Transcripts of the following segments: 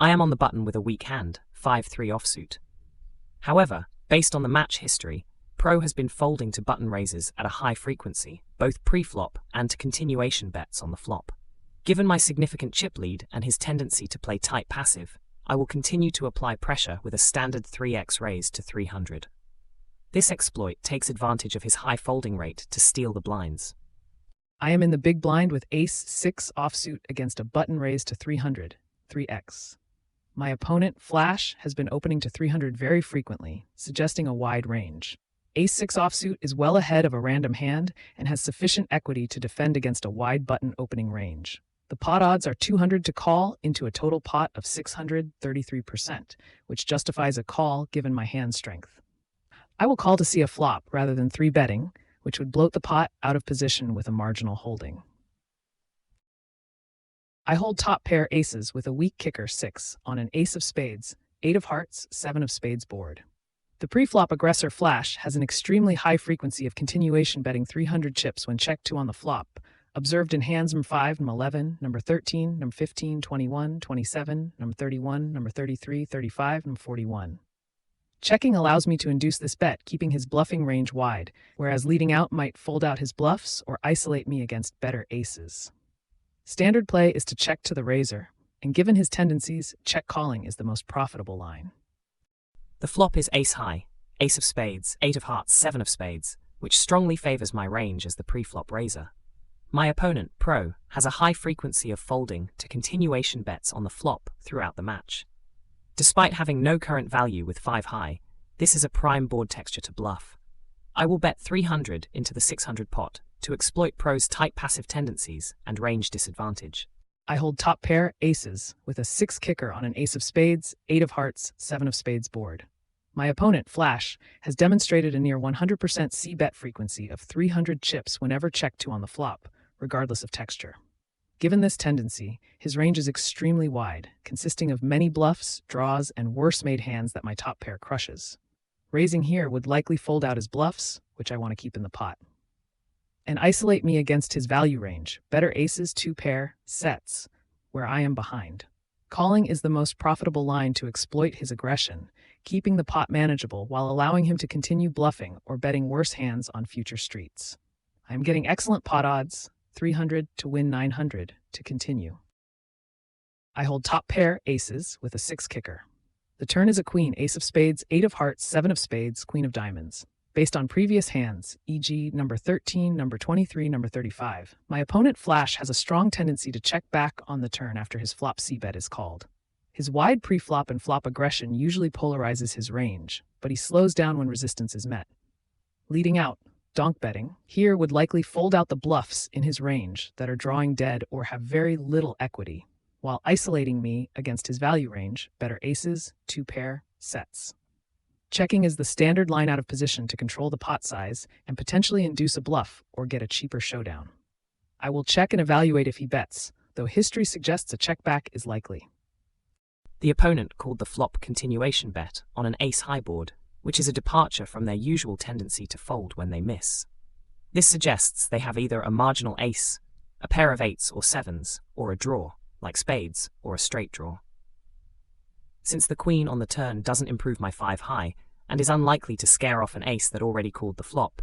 I am on the button with a weak hand, 5-3 offsuit. However, based on the match history, Pro has been folding to button raises at a high frequency, both pre-flop and to continuation bets on the flop. Given my significant chip lead and his tendency to play tight passive, I will continue to apply pressure with a standard 3x raise to 300. This exploit takes advantage of his high folding rate to steal the blinds. I am in the big blind with ace-6 offsuit against a button raise to 300, 3x. My opponent, Flash, has been opening to 300 very frequently, suggesting a wide range. Ace-6 offsuit is well ahead of a random hand and has sufficient equity to defend against a wide button opening range. The pot odds are 200 to call into a total pot of 633%, which justifies a call given my hand strength. I will call to see a flop rather than 3-betting, which would bloat the pot out of position with a marginal holding. I hold top pair aces with a weak kicker 6 on an ace of spades, 8 of hearts, 7 of spades board. The pre-flop aggressor Flash has an extremely high frequency of continuation betting 300 chips when check 2 on the flop, observed in hands number 5, number 11, number 13, number 15, 21, 27, number 31, number 33, 35, and 41. Checking allows me to induce this bet, keeping his bluffing range wide, whereas leading out might fold out his bluffs or isolate me against better aces. Standard play is to check to the raiser, and given his tendencies, check calling is the most profitable line. The flop is ace-high, ace of spades, 8 of hearts, 7 of spades, which strongly favors my range as the pre-flop raiser. My opponent, Pro, has a high frequency of folding to continuation bets on the flop throughout the match. Despite having no current value with 5 high, this is a prime board texture to bluff. I will bet 300 into the 600 pot to exploit Pro's tight passive tendencies and range disadvantage. I hold top pair aces with a 6 kicker on an ace of spades, 8 of hearts, 7 of spades board. My opponent, Flash, has demonstrated a near 100% c-bet frequency of 300 chips whenever check 2 on the flop, regardless of texture. Given this tendency, his range is extremely wide, consisting of many bluffs, draws, and worse-made hands that my top pair crushes. Raising here would likely fold out his bluffs, which I want to keep in the pot, and isolate me against his value range, better aces, 2-pair, sets, where I am behind. Calling is the most profitable line to exploit his aggression, keeping the pot manageable while allowing him to continue bluffing or betting worse hands on future streets. I am getting excellent pot odds, 300 to win 900 to continue. I hold top pair aces with a 6 kicker. The turn is a queen, ace of spades, 8 of hearts, 7 of spades, queen of diamonds. Based on previous hands, e.g. number 13, number 23, number 35, my opponent Flash has a strong tendency to check back on the turn after his flop c-bet is called. His wide pre-flop and flop aggression usually polarizes his range, but he slows down when resistance is met. Leading out, donk betting, here would likely fold out the bluffs in his range that are drawing dead or have very little equity, while isolating me against his value range, better aces, 2-pair, sets. Checking is the standard line out of position to control the pot size and potentially induce a bluff or get a cheaper showdown. I will check and evaluate if he bets, though history suggests a check back is likely. The opponent called the flop continuation bet on an ace-high board, which is a departure from their usual tendency to fold when they miss. This suggests they have either a marginal ace, a pair of 8s or 7s, or a draw, like spades, or a straight draw. Since the queen on the turn doesn't improve my 5 high and is unlikely to scare off an ace that already called the flop,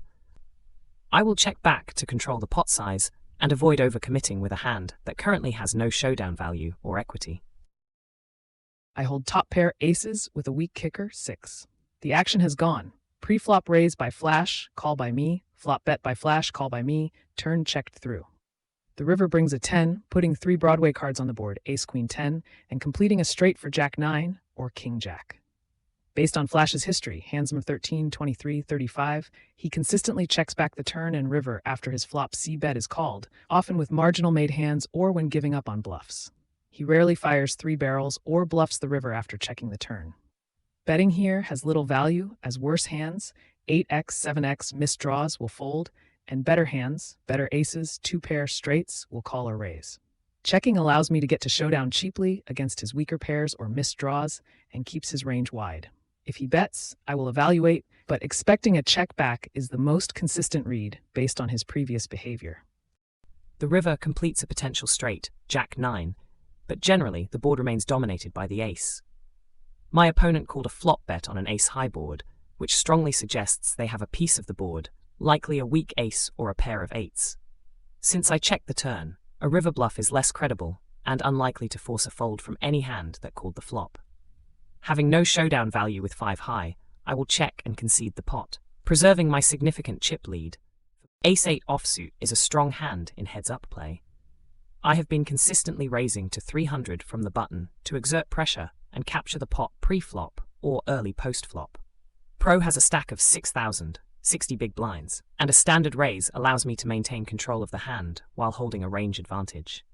I will check back to control the pot size and avoid overcommitting with a hand that currently has no showdown value or equity. I hold top pair aces with a weak kicker, 6. The action has gone. Pre-flop raise by Flash, call by me, flop bet by Flash, call by me, turn checked through. The river brings a 10, putting 3 Broadway cards on the board, ace, queen, 10, and completing a straight for jack 9 or king jack. Based on Flash's history, hands number 13, 23, 35, he consistently checks back the turn and river after his flop c-bet is called, often with marginal made hands or when giving up on bluffs. He rarely fires 3 barrels or bluffs the river after checking the turn. Betting here has little value, as worse hands, 8x, 7x missed draws will fold, and better hands, better aces, 2-pair straights will call or raise. Checking allows me to get to showdown cheaply against his weaker pairs or missed draws and keeps his range wide. If he bets, I will evaluate, but expecting a check back is the most consistent read based on his previous behavior. The river completes a potential straight, jack 9, but generally the board remains dominated by the ace. My opponent called a flop bet on an ace-high board, which strongly suggests they have a piece of the board, likely a weak ace or a pair of eights. Since I checked the turn, a river bluff is less credible and unlikely to force a fold from any hand that called the flop. Having no showdown value with 5 high, I will check and concede the pot, preserving my significant chip lead. Ace-8 offsuit is a strong hand in heads-up play. I have been consistently raising to 300 from the button to exert pressure and capture the pot pre-flop or early post-flop. Pro has a stack of 6,000, 60 big blinds, and a standard raise allows me to maintain control of the hand while holding a range advantage.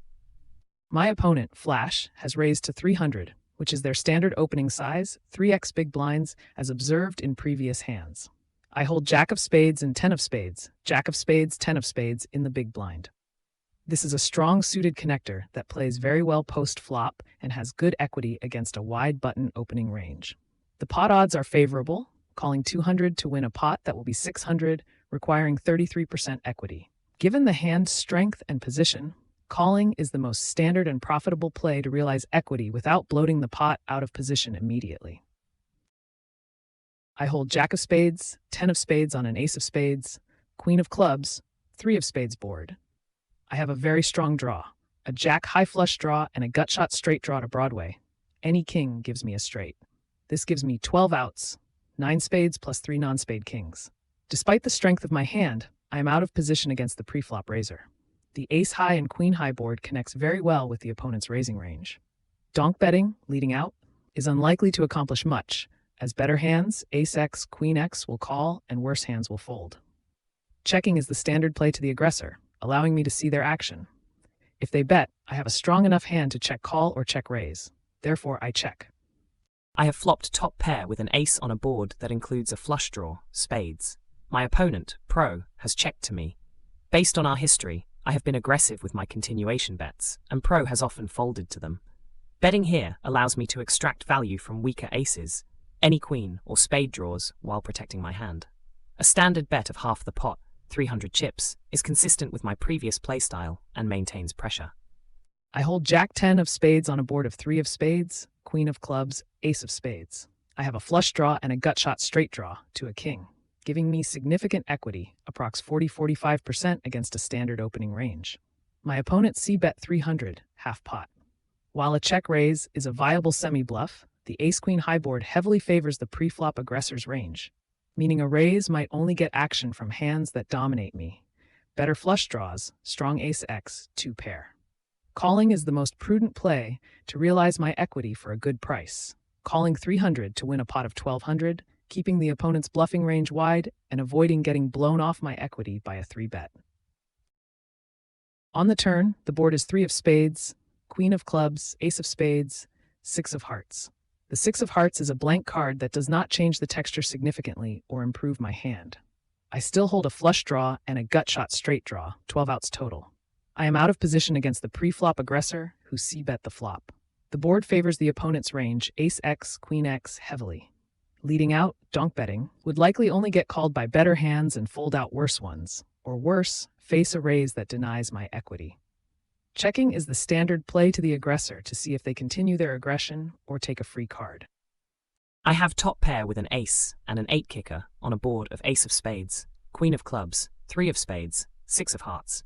My opponent, Flash, has raised to 300, which is their standard opening size, 3x big blinds, as observed in previous hands. I hold Jack of Spades and 10 of Spades, Jack of Spades, 10 of Spades in the big blind. This is a strong suited connector that plays very well post-flop and has good equity against a wide button opening range. The pot odds are favorable, calling 200 to win a pot that will be 600, requiring 33% equity. Given the hand's strength and position, calling is the most standard and profitable play to realize equity without bloating the pot out of position immediately. I hold Jack of Spades, 10 of Spades on an Ace of Spades, Queen of Clubs, 3 of Spades board. I have a very strong draw, a Jack high flush draw and a gut shot straight draw to Broadway. Any king gives me a straight. This gives me 12 outs, 9 spades plus 3 non-spade kings. Despite the strength of my hand, I am out of position against the pre-flop raiser. The ace-high and queen-high board connects very well with the opponent's raising range. Donk betting, leading out, is unlikely to accomplish much, as better hands, ace-x, queen-x, will call and worse hands will fold. Checking is the standard play to the aggressor, allowing me to see their action. If they bet, I have a strong enough hand to check call or check raise. Therefore, I check. I have flopped top pair with an ace on a board that includes a flush draw, spades. My opponent, Pro, has checked to me. Based on our history, I have been aggressive with my continuation bets, and Pro has often folded to them. Betting here allows me to extract value from weaker aces, any queen or spade draws, while protecting my hand. A standard bet of half the pot, 300 chips, is consistent with my previous playstyle and maintains pressure. I hold Jack 10 of Spades on a board of 3 of Spades, Queen of Clubs, Ace of Spades. I have a flush draw and a gut shot straight draw to a king, giving me significant equity, approx 40-45% against a standard opening range. My opponent c-bet 300, half pot. While a check raise is a viable semi-bluff, the ace-queen high board heavily favors the pre-flop aggressor's range, meaning a raise might only get action from hands that dominate me. Better flush draws, strong ace-x, 2 pair. Calling is the most prudent play to realize my equity for a good price. Calling 300 to win a pot of 1200, keeping the opponent's bluffing range wide and avoiding getting blown off my equity by a 3-bet. On the turn, the board is 3 of Spades, Queen of Clubs, Ace of Spades, 6 of Hearts. The 6 of Hearts is a blank card that does not change the texture significantly or improve my hand. I still hold a flush draw and a gut shot straight draw, 12 outs total. I am out of position against the pre-flop aggressor, who c-bet the flop. The board favors the opponent's range, ace-x, queen-x, heavily. Leading out, donk betting, would likely only get called by better hands and fold out worse ones, or worse, face a raise that denies my equity. Checking is the standard play to the aggressor to see if they continue their aggression or take a free card. I have top pair with an ace and an 8-kicker on a board of Ace of Spades, Queen of Clubs, 3 of Spades, 6 of Hearts.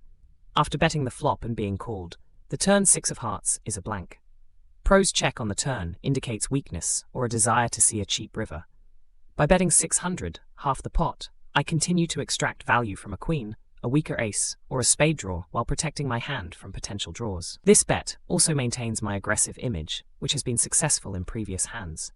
After betting the flop and being called, the turn 6 of Hearts is a blank. Pro's check on the turn indicates weakness or a desire to see a cheap river. By betting 600, half the pot, I continue to extract value from a queen, a weaker ace, or a spade draw while protecting my hand from potential draws. This bet also maintains my aggressive image, which has been successful in previous hands.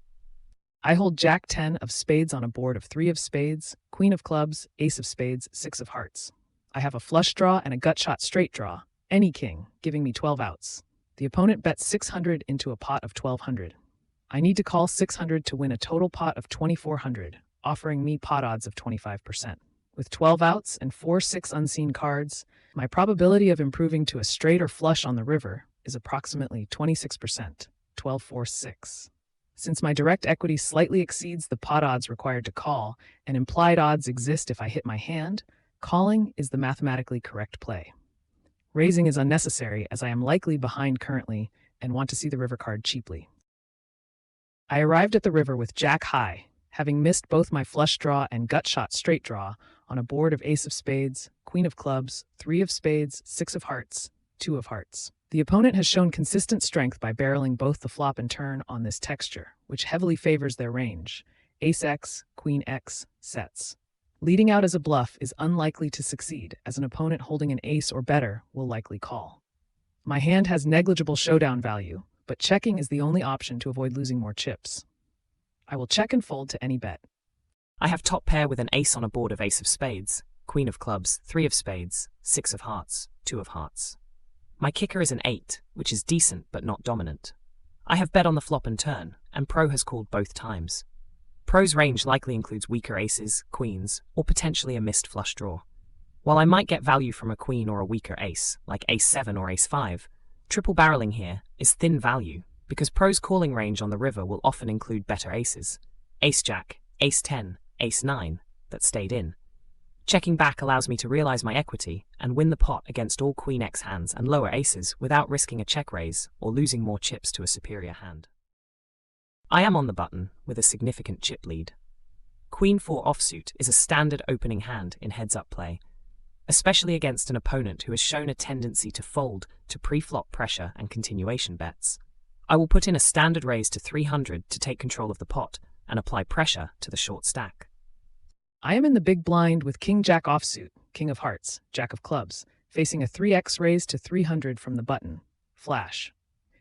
I hold Jack 10 of Spades on a board of 3 of Spades, Queen of Clubs, Ace of Spades, 6 of Hearts. I have a flush draw and a gut shot straight draw, any king, giving me 12 outs. The opponent bets 600 into a pot of 1200. I need to call 600 to win a total pot of 2400, offering me pot odds of 25%. With 12 outs and 4-6 unseen cards, my probability of improving to a straight or flush on the river is approximately 26%, 12-4-6. Since my direct equity slightly exceeds the pot odds required to call, and implied odds exist if I hit my hand, calling is the mathematically correct play. Raising is unnecessary as I am likely behind currently and want to see the river card cheaply. I arrived at the river with Jack high, having missed both my flush draw and gut shot straight draw on a board of ace of spades, queen of clubs, 3 of spades, 6 of hearts, 2 of hearts. The opponent has shown consistent strength by barreling both the flop and turn on this texture, which heavily favors their range, ace x, queen x, sets. Leading out as a bluff is unlikely to succeed, as an opponent holding an ace or better will likely call. My hand has negligible showdown value, but checking is the only option to avoid losing more chips. I will check and fold to any bet. I have top pair with an ace on a board of ace of spades, queen of clubs, 3 of spades, 6 of hearts, 2 of hearts. My kicker is an 8, which is decent but not dominant. I have bet on the flop and turn, and pro has called both times. Pro's range likely includes weaker aces, queens, or potentially a missed flush draw. While I might get value from a queen or a weaker ace, like ace 7 or ace 5, triple barreling here is thin value, because pro's calling range on the river will often include better aces, ace-jack, ace-10, ace-9, that stayed in. Checking back allows me to realize my equity and win the pot against all queen x hands and lower aces without risking a check raise or losing more chips to a superior hand. I am on the button with a significant chip lead. Queen 4 offsuit is a standard opening hand in heads-up play, especially against an opponent who has shown a tendency to fold to pre-flop pressure and continuation bets. I will put in a standard raise to 300 to take control of the pot and apply pressure to the short stack. I am in the big blind with king-jack offsuit, king of hearts, jack of clubs, facing a 3x raise to 300 from the button, flash.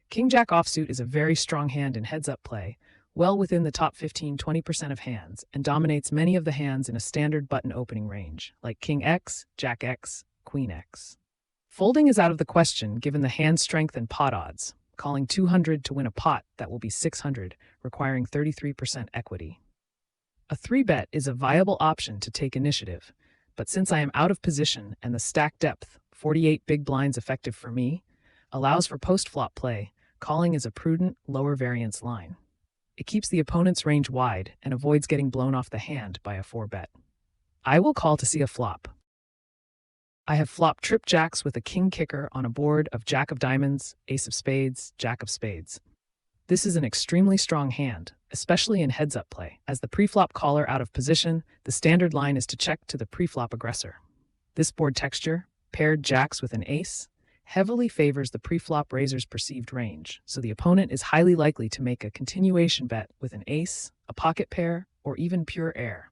King-jack offsuit is a very strong hand in heads-up play, well within the top 15-20% of hands, and dominates many of the hands in a standard button opening range, like king x, jack x, queen x. Folding is out of the question given the hand strength and pot odds, calling 200 to win a pot that will be 600, requiring 33% equity. A 3-bet is a viable option to take initiative, but since I am out of position and the stack depth, 48 big blinds effective for me, allows for post-flop play, calling is a prudent, lower variance line. It keeps the opponent's range wide and avoids getting blown off the hand by a 4-bet. I will call to see a flop. I have flopped trip jacks with a king kicker on a board of jack of diamonds, ace of spades, jack of spades. This is an extremely strong hand, especially in heads-up play. As the pre-flop caller out of position, the standard line is to check to the pre-flop aggressor. This board texture, paired jacks with an ace, heavily favors the pre-flop raiser's perceived range, so the opponent is highly likely to make a continuation bet with an ace, a pocket pair, or even pure air.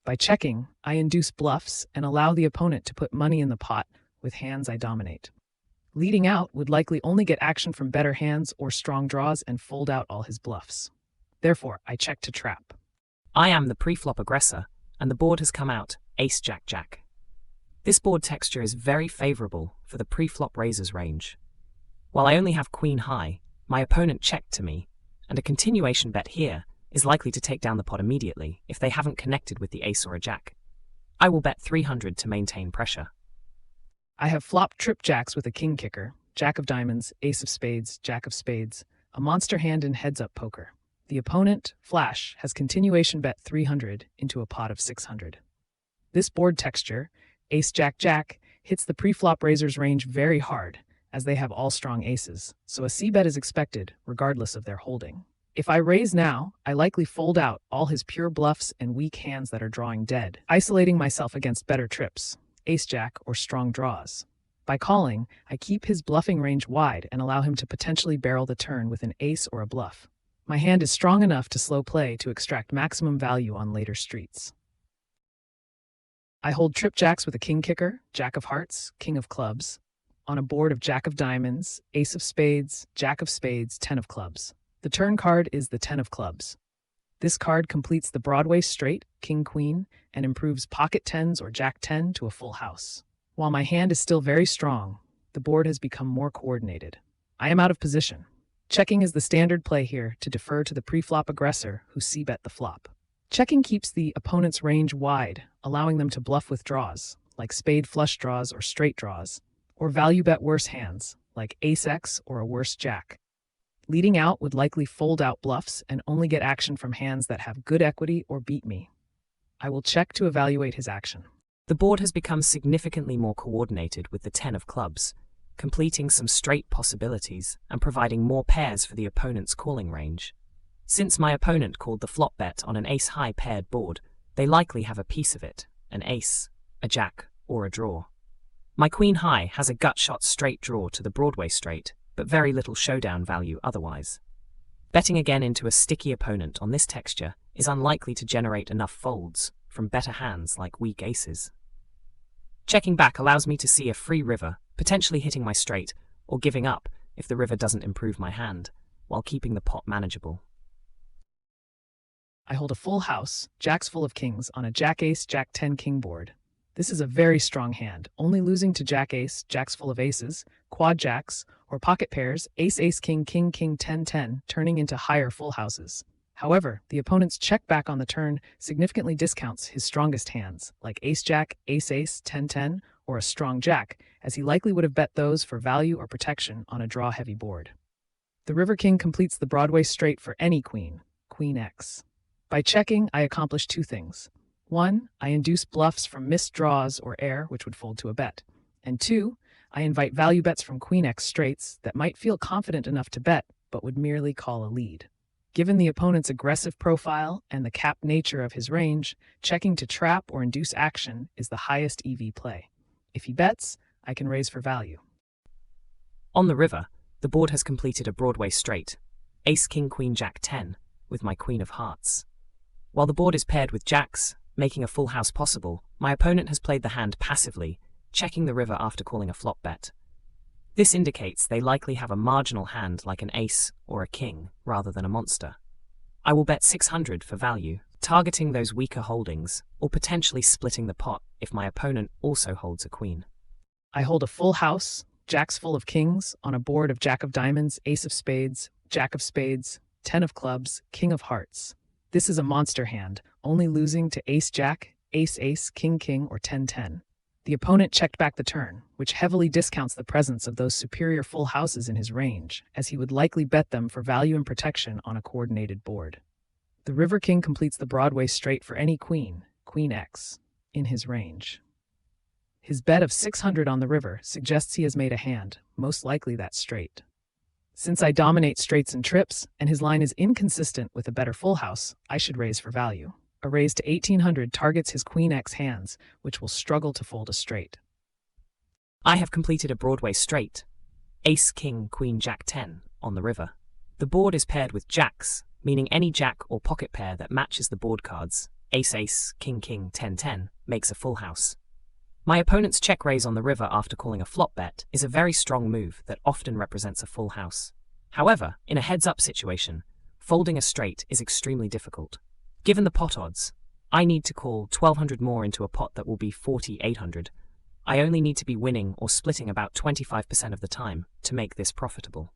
By checking, I induce bluffs and allow the opponent to put money in the pot with hands I dominate. Leading out would likely only get action from better hands or strong draws and fold out all his bluffs. Therefore, I check to trap. I am the pre-flop aggressor, and the board has come out ace-jack-jack. This board texture is very favorable for the pre-flop raiser's range. While I only have queen high, my opponent checked to me, and a continuation bet here is likely to take down the pot immediately if they haven't connected with the ace or a jack. I will bet 300 to maintain pressure. I have flopped trip jacks with a king kicker, jack of diamonds, ace of spades, jack of spades, a monster hand in heads-up poker. The opponent, flash, has continuation bet 300 into a pot of 600. This board texture, ace-jack-jack, hits the pre-flop raiser's range very hard, as they have all strong aces, so a c-bet is expected, regardless of their holding. If I raise now, I likely fold out all his pure bluffs and weak hands that are drawing dead, isolating myself against better trips, ace-jack or strong draws. By calling, I keep his bluffing range wide and allow him to potentially barrel the turn with an ace or a bluff. My hand is strong enough to slow play to extract maximum value on later streets. I hold trip jacks with a king kicker, jack of hearts, king of clubs, on a board of jack of diamonds, ace of spades, jack of spades, 10 of clubs. The turn card is the 10 of clubs. This card completes the Broadway Straight, king-queen, and improves pocket 10s or jack 10 to a full house. While my hand is still very strong, the board has become more coordinated. I am out of position. Checking is the standard play here to defer to the pre-flop aggressor who c-bet the flop. Checking keeps the opponent's range wide, allowing them to bluff with draws, like spade flush draws or straight draws, or value bet worse hands, like ace-x or a worse jack. Leading out would likely fold out bluffs and only get action from hands that have good equity or beat me. I will check to evaluate his action. The board has become significantly more coordinated with the 10 of clubs, completing some straight possibilities and providing more pairs for the opponent's calling range. Since my opponent called the flop bet on an ace-high paired board, they likely have a piece of it, an ace, a jack, or a draw. My queen high has a gut-shot straight draw to the Broadway Straight, but very little showdown value otherwise. Betting again into a sticky opponent on this texture is unlikely to generate enough folds from better hands like weak aces. Checking back allows me to see a free river, potentially hitting my straight, or giving up if the river doesn't improve my hand, while keeping the pot manageable. I hold a full house, jacks full of kings, on a jack-ace, jack-10 king board. This is a very strong hand, only losing to jack-ace, jacks full of aces, quad jacks, or pocket pairs, ace-ace, king, king, king, 10-10, turning into higher full houses. However, the opponent's check back on the turn significantly discounts his strongest hands, like ace-jack, ace-ace, 10-10, or a strong jack, as he likely would have bet those for value or protection on a draw-heavy board. The River King completes the Broadway Straight for any queen, Queen X. By checking, I accomplish two things. 1, I induce bluffs from missed draws or air, which would fold to a bet. And 2, I invite value bets from Queen X straights that might feel confident enough to bet, but would merely call a lead. Given the opponent's aggressive profile and the capped nature of his range, checking to trap or induce action is the highest EV play. If he bets, I can raise for value. On the river, the board has completed a Broadway Straight, ace, king, queen, jack, 10, with my queen of hearts. While the board is paired with jacks, making a full house possible, my opponent has played the hand passively, checking the river after calling a flop bet. This indicates they likely have a marginal hand like an ace or a king, rather than a monster. I will bet 600 for value, targeting those weaker holdings, or potentially splitting the pot if my opponent also holds a queen. I hold a full house, jacks full of kings, on a board of jack of diamonds, ace of spades, jack of spades, 10 of clubs, king of hearts. This is a monster hand, only losing to ace-jack, ace-ace, king-king, or 10-10. The opponent checked back the turn, which heavily discounts the presence of those superior full houses in his range, as he would likely bet them for value and protection on a coordinated board. The River King completes the Broadway Straight for any queen, Queen X, in his range. His bet of 600 on the river suggests he has made a hand, most likely that straight. Since I dominate straights and trips, and his line is inconsistent with a better full house, I should raise for value. A raise to 1800 targets his Queen X hands, which will struggle to fold a straight. I have completed a Broadway Straight, ace, king, queen, jack, 10, on the river. The board is paired with jacks, meaning any jack or pocket pair that matches the board cards, ace-ace, king-king, 10-10, makes a full house. My opponent's check raise on the river after calling a flop bet is a very strong move that often represents a full house. However, in a heads-up situation, folding a straight is extremely difficult. Given the pot odds, I need to call 1200 more into a pot that will be 4800. I only need to be winning or splitting about 25% of the time to make this profitable.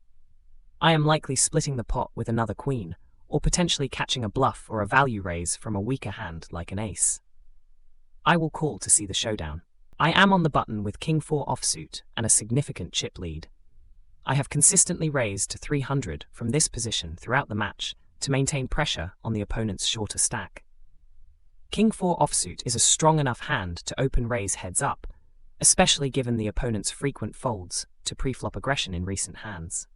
I am likely splitting the pot with another queen, or potentially catching a bluff or a value raise from a weaker hand like an ace. I will call to see the showdown. I am on the button with king 4 offsuit and a significant chip lead. I have consistently raised to 300 from this position throughout the match to maintain pressure on the opponent's shorter stack. King 4 offsuit is a strong enough hand to open raise heads up, especially given the opponent's frequent folds to pre-flop aggression in recent hands.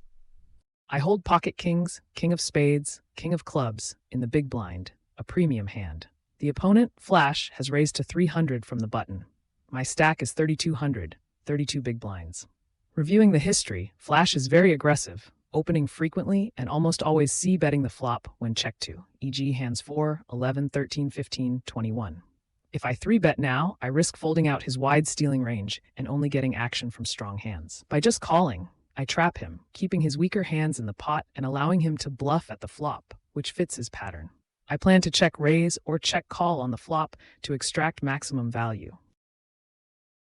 I hold pocket kings, king of spades, king of clubs, in the big blind, a premium hand. The opponent, Flash, has raised to 300 from the button. My stack is 3200, 32 big blinds. Reviewing the history, Flash is very aggressive, opening frequently and almost always c-betting the flop when checked to, e.g. hands 4, 11, 13, 15, 21. If I 3-bet now, I risk folding out his wide stealing range and only getting action from strong hands. By just calling, I trap him, keeping his weaker hands in the pot and allowing him to bluff at the flop, which fits his pattern. I plan to check raise or check call on the flop to extract maximum value.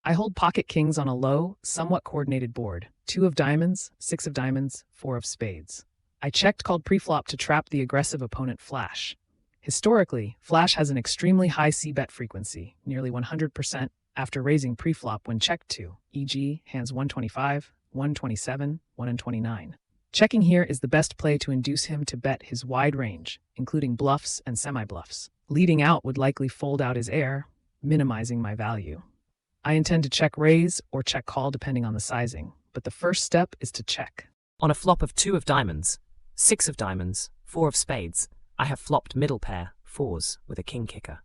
I hold pocket kings on a low, somewhat coordinated board, 2 of diamonds, 6 of diamonds, 4 of spades. I checked called preflop to trap the aggressive opponent Flash. Historically, Flash has an extremely high c-bet frequency, nearly 100%, after raising preflop when checked to, e.g. hands 125, 127, 129. Checking here is the best play to induce him to bet his wide range, including bluffs and semi-bluffs. Leading out would likely fold out his air, minimizing my value. I intend to check raise or check call depending on the sizing, but but the first step is to check. On a flop of 2 of diamonds, 6 of diamonds, 4 of spades, I have flopped middle pair, 4s, with a king kicker.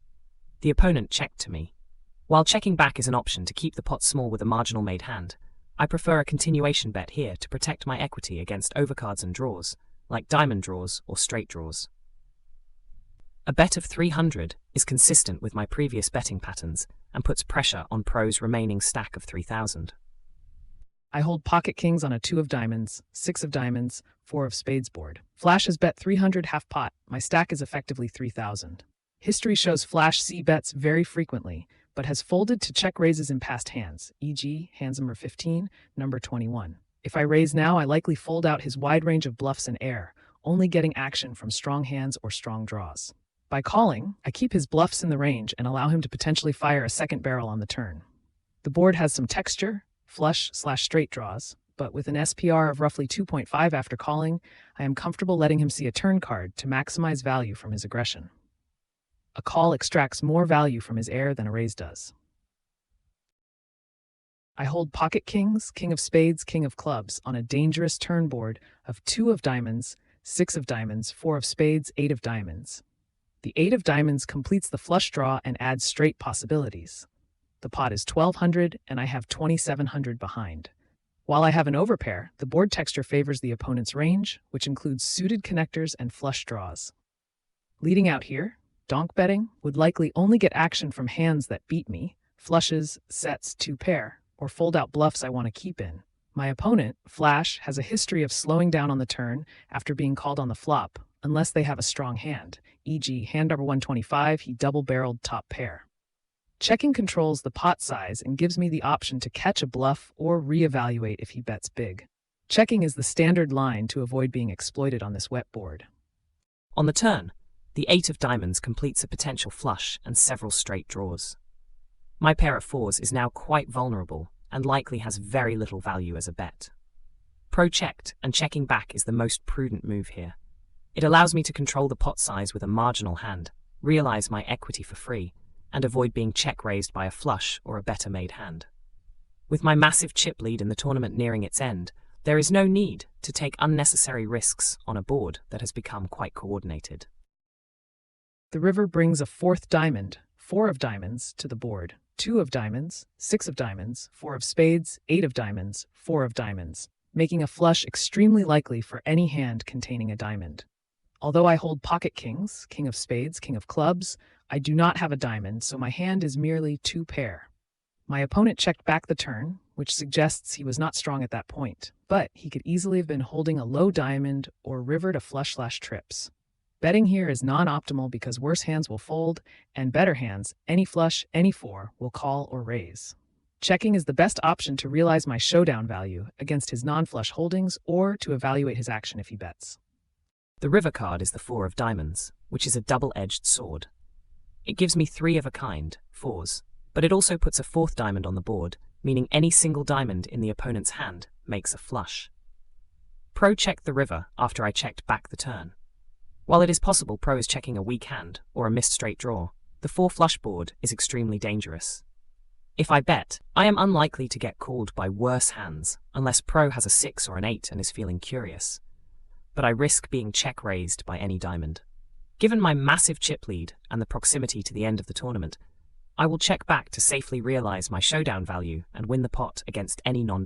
The opponent checked to me. While checking back is an option to keep the pot small with a marginal made hand, I prefer a continuation bet here to protect my equity against overcards and draws, like diamond draws or straight draws. A bet of 300 is consistent with my previous betting patterns and puts pressure on Pro's remaining stack of 3,000. I hold pocket kings on a 2 of diamonds, 6 of diamonds, 4 of spades board. Flash has bet 300 half pot. My stack is effectively 3,000. History shows Flash c-bets very frequently, but has folded to check raises in past hands, e.g. hands number 15, number 21. If I raise now, I likely fold out his wide range of bluffs and air, only getting action from strong hands or strong draws. By calling, I keep his bluffs in the range and allow him to potentially fire a second barrel on the turn. The board has some texture, flush/straight draws, but with an SPR of roughly 2.5 after calling, I am comfortable letting him see a turn card to maximize value from his aggression. A call extracts more value from his air than a raise does. I hold pocket kings, king of spades, king of clubs on a dangerous turn board of 2 of diamonds, 6 of diamonds, 4 of spades, 8 of diamonds. The 8 of diamonds completes the flush draw and adds straight possibilities. The pot is 1,200 and I have 2,700 behind. While I have an overpair, the board texture favors the opponent's range, which includes suited connectors and flush draws. Leading out here, donk betting would likely only get action from hands that beat me, flushes, sets, 2 pair, or fold out bluffs I want to keep in. My opponent, Flash, has a history of slowing down on the turn after being called on the flop, unless they have a strong hand, e.g. hand number 125, he double-barreled top pair. Checking controls the pot size and gives me the option to catch a bluff or reevaluate if he bets big. Checking is the standard line to avoid being exploited on this wet board. On the turn, the 8 of diamonds completes a potential flush and several straight draws. My pair of 4s is now quite vulnerable and likely has very little value as a bet. Pro checked, and checking back is the most prudent move here. It allows me to control the pot size with a marginal hand, realize my equity for free, and avoid being check-raised by a flush or a better-made hand. With my massive chip lead in the tournament nearing its end, there is no need to take unnecessary risks on a board that has become quite coordinated. The river brings a 4th diamond, 4 of diamonds, to the board, 2 of diamonds, 6 of diamonds, 4 of spades, 8 of diamonds, 4 of diamonds, making a flush extremely likely for any hand containing a diamond. Although I hold pocket kings, king of spades, king of clubs, I do not have a diamond, so my hand is merely 2 pair. My opponent checked back the turn, which suggests he was not strong at that point, but he could easily have been holding a low diamond or river to flush/trips. Betting here is non-optimal because worse hands will fold, and better hands, any flush, any 4, will call or raise. Checking is the best option to realize my showdown value against his non-flush holdings or to evaluate his action if he bets. The river card is the 4 of diamonds, which is a double-edged sword. It gives me 3 of a kind, 4s, but it also puts a 4th diamond on the board, meaning any single diamond in the opponent's hand makes a flush. Pro checked the river after I checked back the turn. While it is possible Pro is checking a weak hand or a missed straight draw, the 4 flush board is extremely dangerous. If I bet, I am unlikely to get called by worse hands unless Pro has a 6 or an 8 and is feeling curious. But I risk being check-raised by any diamond. Given my massive chip lead and the proximity to the end of the tournament, I will check back to safely realize my showdown value and win the pot against any non